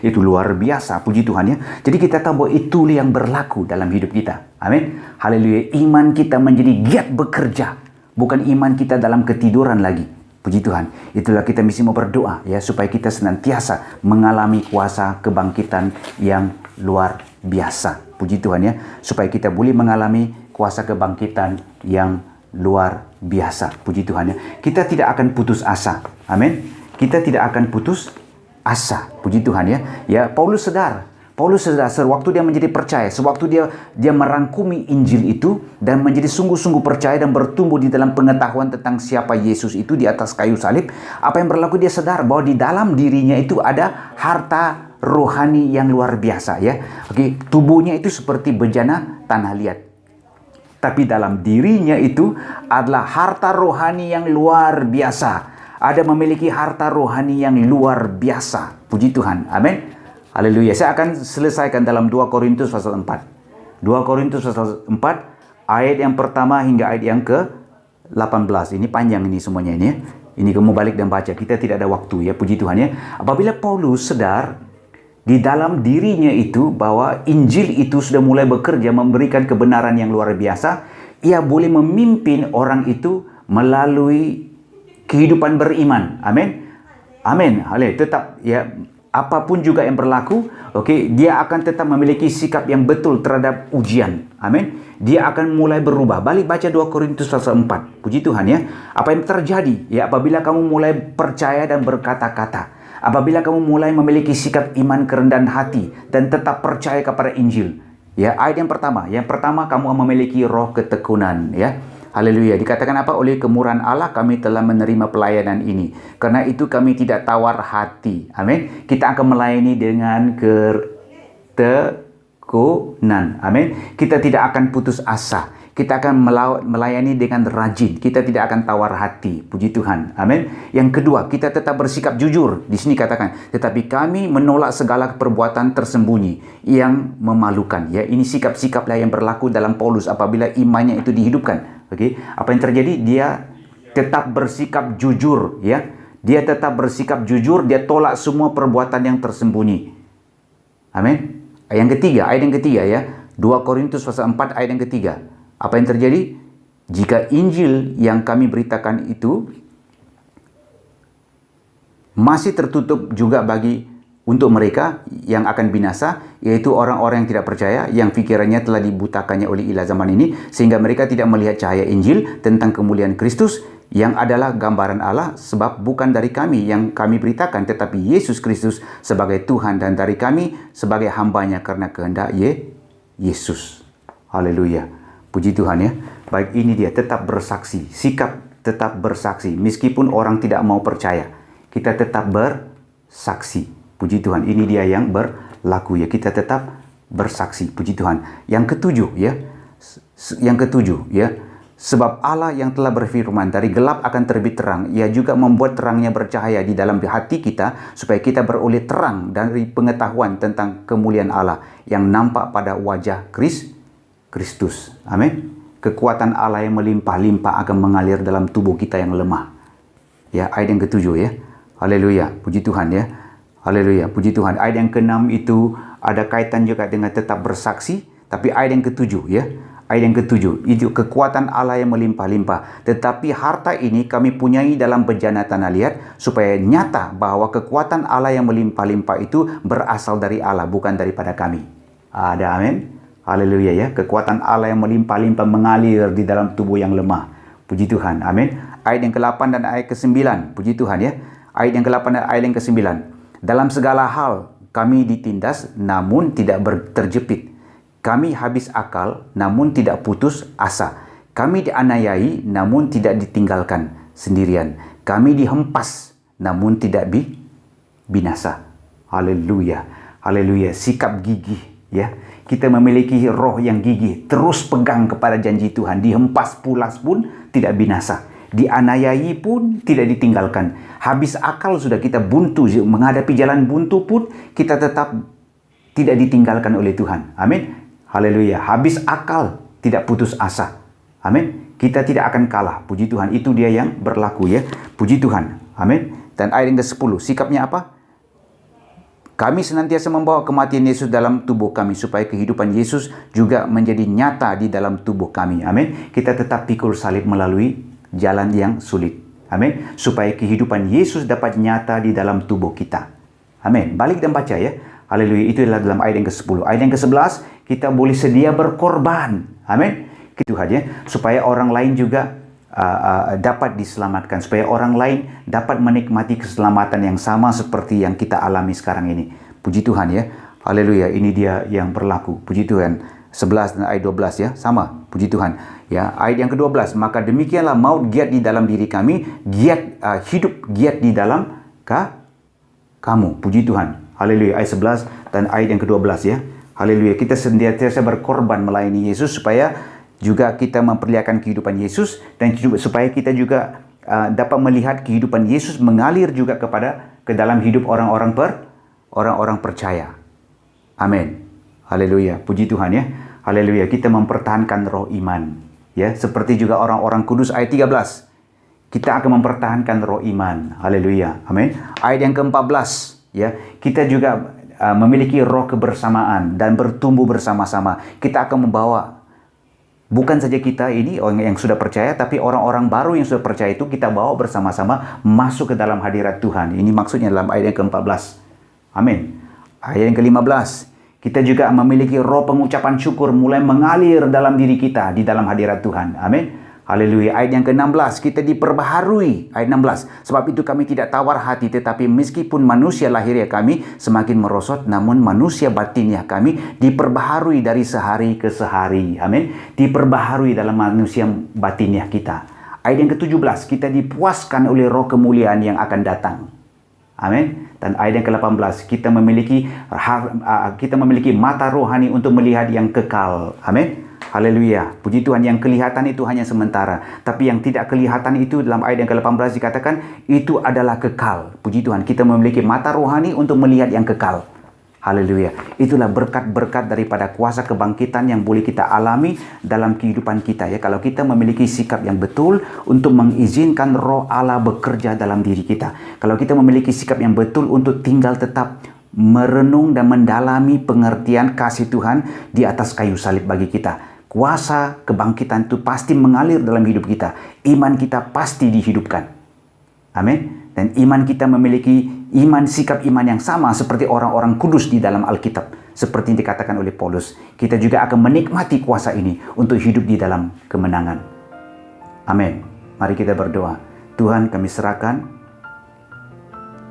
Itu luar biasa, puji Tuhan ya. Jadi kita tahu bahwa itu yang berlaku dalam hidup kita. Amin. Haleluya. Iman kita menjadi giat bekerja. Bukan iman kita dalam ketiduran lagi. Puji Tuhan. Itulah kita mesti mau berdoa ya supaya kita senantiasa mengalami kuasa kebangkitan yang luar biasa. Puji Tuhan ya. Supaya kita boleh mengalami kuasa kebangkitan yang luar biasa. Puji Tuhan ya. Kita tidak akan putus asa. Amin. Kita tidak akan putus asa. Puji Tuhan ya. Ya, Paulus sadar sewaktu dia menjadi percaya, sewaktu dia merangkumi Injil itu dan menjadi sungguh-sungguh percaya dan bertumbuh di dalam pengetahuan tentang siapa Yesus itu di atas kayu salib, apa yang berlaku dia sadar bahwa di dalam dirinya itu ada harta rohani yang luar biasa ya. Tubuhnya itu seperti bejana tanah liat. Tapi dalam dirinya itu adalah harta rohani yang luar biasa. Ada memiliki harta rohani yang luar biasa. Puji Tuhan. Amin. Haleluya. Saya akan selesaikan dalam 2 Korintus pasal 4. 2 Korintus pasal 4 ayat yang pertama hingga ayat yang ke-18. Ini panjang ini semuanya ini ya. Ini kamu balik dan baca. Kita tidak ada waktu ya. Puji Tuhan ya. Apabila Paulus sadar di dalam dirinya itu bahwa Injil itu sudah mulai bekerja memberikan kebenaran yang luar biasa, ia boleh memimpin orang itu melalui kehidupan beriman. Amin. Amin. Haleluya. Tetap ya. Apapun juga yang berlaku, dia akan tetap memiliki sikap yang betul terhadap ujian. Amin. Dia akan mulai berubah. Balik baca 2 Korintus pasal 4. Puji Tuhan ya. Apa yang terjadi ya apabila kamu mulai percaya dan berkata-kata. Apabila kamu mulai memiliki sikap iman kerendahan hati dan tetap percaya kepada Injil. Ya, ayat yang pertama kamu memiliki roh ketekunan, ya. Haleluya. Dikatakan apa? Oleh kemurahan Allah kami telah menerima pelayanan ini. Karena itu kami tidak tawar hati. Amin. Kita akan melayani dengan ketekunan. Amin. Kita tidak akan putus asa. Kita akan melayani dengan rajin. Kita tidak akan tawar hati. Puji Tuhan. Amin. Yang kedua, kita tetap bersikap jujur. Di sini katakan, tetapi kami menolak segala perbuatan tersembunyi yang memalukan. Ya, ini sikap-sikaplah yang berlaku dalam Paulus apabila imannya itu dihidupkan. Okey, apa yang terjadi? Dia tetap bersikap jujur, ya. Dia tetap bersikap jujur, dia tolak semua perbuatan yang tersembunyi. Amin. Ayat yang ketiga ya. 2 Korintus pasal 4 ayat yang ketiga. Apa yang terjadi? Jika Injil yang kami beritakan itu masih tertutup juga untuk mereka yang akan binasa, yaitu orang-orang yang tidak percaya, yang fikirannya telah dibutakannya oleh ilah zaman ini, sehingga mereka tidak melihat cahaya Injil tentang kemuliaan Kristus, yang adalah gambaran Allah, sebab bukan dari kami yang kami beritakan, tetapi Yesus Kristus sebagai Tuhan, dan dari kami sebagai hambanya karena kehendak Yesus. Haleluya. Puji Tuhan ya. Baik, ini dia, tetap bersaksi. Sikap tetap bersaksi. Meskipun orang tidak mau percaya, kita tetap bersaksi. Puji Tuhan, ini dia yang berlaku ya. Kita tetap bersaksi. Puji Tuhan. Yang ketujuh ya. Sebab Allah yang telah berfirman, dari gelap akan terbit terang. Ia juga membuat terangnya bercahaya di dalam hati kita, supaya kita beroleh terang dari pengetahuan tentang kemuliaan Allah yang nampak pada wajah Kristus. Amin. Kekuatan Allah yang melimpah-limpah akan mengalir dalam tubuh kita yang lemah. Ya, ayat yang ketujuh ya. Haleluya. Puji Tuhan ya. Haleluya. Puji Tuhan. Ayat yang keenam itu ada kaitan juga dengan tetap bersaksi. Tapi ayat yang ketujuh ya. Ayat yang ketujuh, itu kekuatan Allah yang melimpah-limpah. Tetapi harta ini kami punyai dalam bejana tanah liat, supaya nyata bahwa kekuatan Allah yang melimpah-limpah itu berasal dari Allah, bukan daripada kami. Ada amin. Haleluya ya. Kekuatan Allah yang melimpah-limpah mengalir di dalam tubuh yang lemah. Puji Tuhan. Amin. Ayat yang ke-8 dan ayat ke-9. Puji Tuhan ya. Ayat yang ke-8 dan ayat yang ke-9. Dalam segala hal kami ditindas, namun tidak terjepit. Kami habis akal, namun tidak putus asa. Kami dianiayai, namun tidak ditinggalkan sendirian. Kami dihempas, namun tidak binasa. Haleluya. Haleluya. Sikap gigih ya. Kita memiliki roh yang gigih, terus pegang kepada janji Tuhan. Dihempas pulas pun tidak binasa. Dianiayai pun tidak ditinggalkan. Habis akal sudah kita buntu, menghadapi jalan buntu pun kita tetap tidak ditinggalkan oleh Tuhan. Amin. Haleluya. Habis akal, tidak putus asa. Amin. Kita tidak akan kalah. Puji Tuhan. Itu dia yang berlaku ya. Puji Tuhan. Amin. Dan ayat yang ke-10. Sikapnya apa? Kami senantiasa membawa kematian Yesus dalam tubuh kami, supaya kehidupan Yesus juga menjadi nyata di dalam tubuh kami. Amin. Kita tetap pikul salib melalui jalan yang sulit. Amin. Supaya kehidupan Yesus dapat nyata di dalam tubuh kita. Amin. Balik dan baca ya. Haleluya. Itu adalah dalam ayat yang ke-10. Ayat yang ke-11, kita boleh sedia berkorban. Amin. Tuhan ya. Supaya orang lain juga dapat diselamatkan. Supaya orang lain dapat menikmati keselamatan yang sama seperti yang kita alami sekarang ini. Puji Tuhan ya. Haleluya. Ini dia yang berlaku. Puji Tuhan. 11 dan ayat 12 ya. Sama. Puji Tuhan. Ya, ayat yang ke-12. Maka demikianlah maut giat di dalam diri kami. Hidup giat di dalam kamu. Puji Tuhan. Haleluya. Ayat 11 dan ayat yang ke-12 ya. Haleluya. Kita senantiasa berkorban melayani Yesus, supaya juga kita memperlihatkan kehidupan Yesus, dan supaya kita juga dapat melihat kehidupan Yesus mengalir juga ke dalam hidup orang-orang percaya. Amin. Haleluya. Puji Tuhan ya. Haleluya. Kita mempertahankan roh iman ya, seperti juga orang-orang kudus. Ayat 13. Kita akan mempertahankan roh iman. Haleluya. Amin. Ayat yang ke-14 ya. Kita juga memiliki roh kebersamaan dan bertumbuh bersama-sama. Kita akan membawa, bukan saja kita ini orang yang sudah percaya, tapi orang-orang baru yang sudah percaya itu kita bawa bersama-sama masuk ke dalam hadirat Tuhan. Ini maksudnya dalam ayat yang ke-14. Amin. Ayat yang ke-15. Kita juga memiliki roh pengucapan syukur mulai mengalir dalam diri kita di dalam hadirat Tuhan. Amin. Haleluya. Ayat yang ke-16, kita diperbaharui. Ayat 16. Sebab itu kami tidak tawar hati, tetapi meskipun manusia lahiriah kami semakin merosot, namun manusia batiniah kami diperbaharui dari sehari ke sehari. Amin. Diperbaharui dalam manusia batiniah kita. Ayat yang ke-17, kita dipuaskan oleh roh kemuliaan yang akan datang. Amin. Dan ayat yang ke-18, kita memiliki mata rohani untuk melihat yang kekal. Amin. Haleluya. Puji Tuhan, yang kelihatan itu hanya sementara. Tapi yang tidak kelihatan itu dalam ayat yang ke-18 dikatakan itu adalah kekal. Puji Tuhan, kita memiliki mata rohani untuk melihat yang kekal. Haleluya. Itulah berkat-berkat daripada kuasa kebangkitan yang boleh kita alami dalam kehidupan kita ya. Kalau kita memiliki sikap yang betul untuk mengizinkan roh Allah bekerja dalam diri kita. Kalau kita memiliki sikap yang betul untuk tinggal tetap merenung dan mendalami pengertian kasih Tuhan di atas kayu salib bagi kita. Kuasa kebangkitan itu pasti mengalir dalam hidup kita. Iman kita pasti dihidupkan. Amin. Dan iman kita memiliki sikap iman yang sama seperti orang-orang kudus di dalam Alkitab. Seperti yang dikatakan oleh Paulus. Kita juga akan menikmati kuasa ini untuk hidup di dalam kemenangan. Amin. Mari kita berdoa. Tuhan, kami serahkan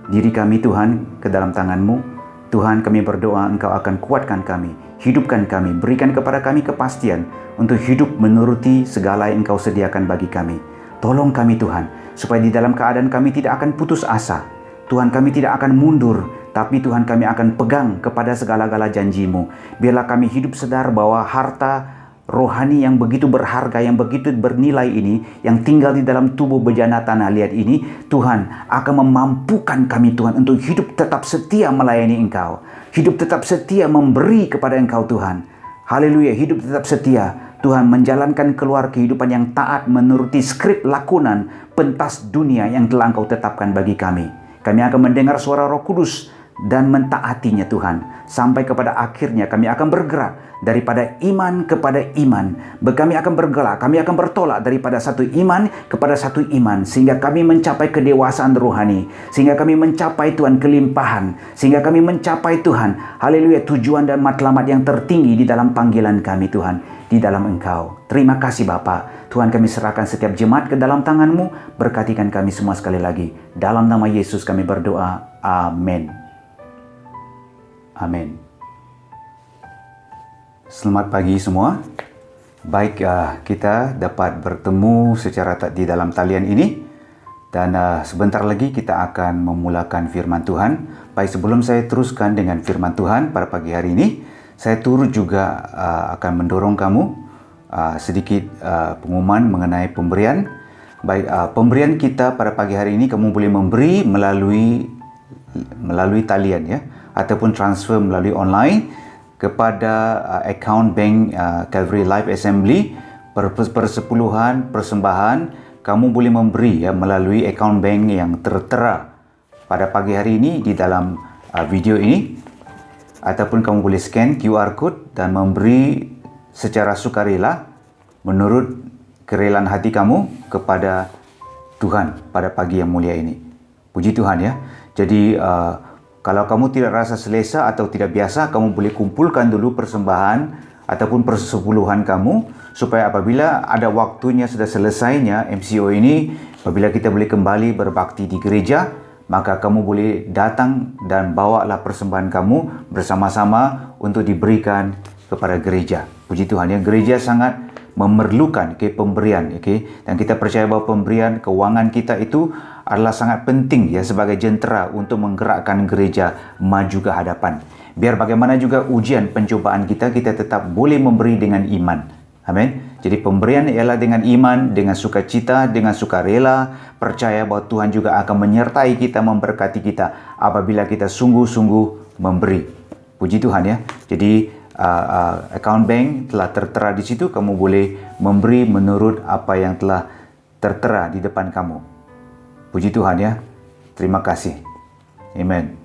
diri kami Tuhan ke dalam tangan-Mu. Tuhan, kami berdoa Engkau akan kuatkan kami, hidupkan kami, berikan kepada kami kepastian untuk hidup menuruti segala yang Engkau sediakan bagi kami. Tolong kami Tuhan, supaya di dalam keadaan kami tidak akan putus asa. Tuhan, kami tidak akan mundur, tapi Tuhan kami akan pegang kepada segala-gala janji-Mu. Biarlah kami hidup sadar bahwa harta rohani yang begitu berharga, yang begitu bernilai ini, yang tinggal di dalam tubuh bejana tanah liat ini, Tuhan akan memampukan kami Tuhan untuk hidup tetap setia melayani Engkau. Hidup tetap setia memberi kepada Engkau Tuhan. Haleluya, hidup tetap setia. Tuhan menjalankan keluar kehidupan yang taat menuruti skrip lakonan pentas dunia yang telah Engkau tetapkan bagi kami. Kami akan mendengar suara Roh Kudus dan mentaatinya Tuhan. Sampai kepada akhirnya kami akan bergerak daripada iman kepada iman. Kami akan bergerak, kami akan bertolak daripada satu iman kepada satu iman. Sehingga kami mencapai kedewasaan rohani. Sehingga kami mencapai Tuhan kelimpahan. Sehingga kami mencapai Tuhan, haleluya, tujuan dan matlamat yang tertinggi di dalam panggilan kami Tuhan. Di dalam Engkau. Terima kasih Bapa. Tuhan, kami serahkan setiap jemaat ke dalam tangan-Mu. Berkatikan kami semua sekali lagi. Dalam nama Yesus kami berdoa. Amin. Amin. Selamat pagi semua. Baik, kita dapat bertemu secara di dalam talian ini. Dan sebentar lagi kita akan memulakan firman Tuhan. Baik, sebelum saya teruskan dengan firman Tuhan pada pagi hari ini, saya turut juga akan mendorong kamu sedikit pengumuman mengenai pemberian. Baik, pemberian kita pada pagi hari ini kamu boleh memberi melalui talian ya, ataupun transfer melalui online kepada account bank Calvary Life Assembly. Persepuluhan persembahan kamu boleh memberi ya melalui account bank yang tertera pada pagi hari ini di dalam video ini. Ataupun kamu boleh scan QR code dan memberi secara sukarela menurut kerelaan hati kamu kepada Tuhan pada pagi yang mulia ini. Puji Tuhan ya. Jadi kalau kamu tidak rasa selesa atau tidak biasa, kamu boleh kumpulkan dulu persembahan ataupun persepuluhan kamu, supaya apabila ada waktunya sudah selesainya MCO ini, apabila kita boleh kembali berbakti di gereja, maka kamu boleh datang dan bawalah persembahan kamu bersama-sama untuk diberikan kepada gereja. Puji Tuhan ya, gereja sangat memerlukan pemberian, dan kita percaya bahawa pemberian keuangan kita itu adalah sangat penting ya sebagai jentera untuk menggerakkan gereja maju ke hadapan. Biar bagaimana juga ujian pencobaan kita tetap boleh memberi dengan iman. Amin. Jadi pemberian ialah dengan iman, dengan sukacita, dengan sukarela, percaya bahawa Tuhan juga akan menyertai kita, memberkati kita apabila kita sungguh-sungguh memberi. Puji Tuhan ya. Jadi account bank telah tertera di situ, kamu boleh memberi menurut apa yang telah tertera di depan kamu. Puji Tuhan ya. Terima kasih. Amen.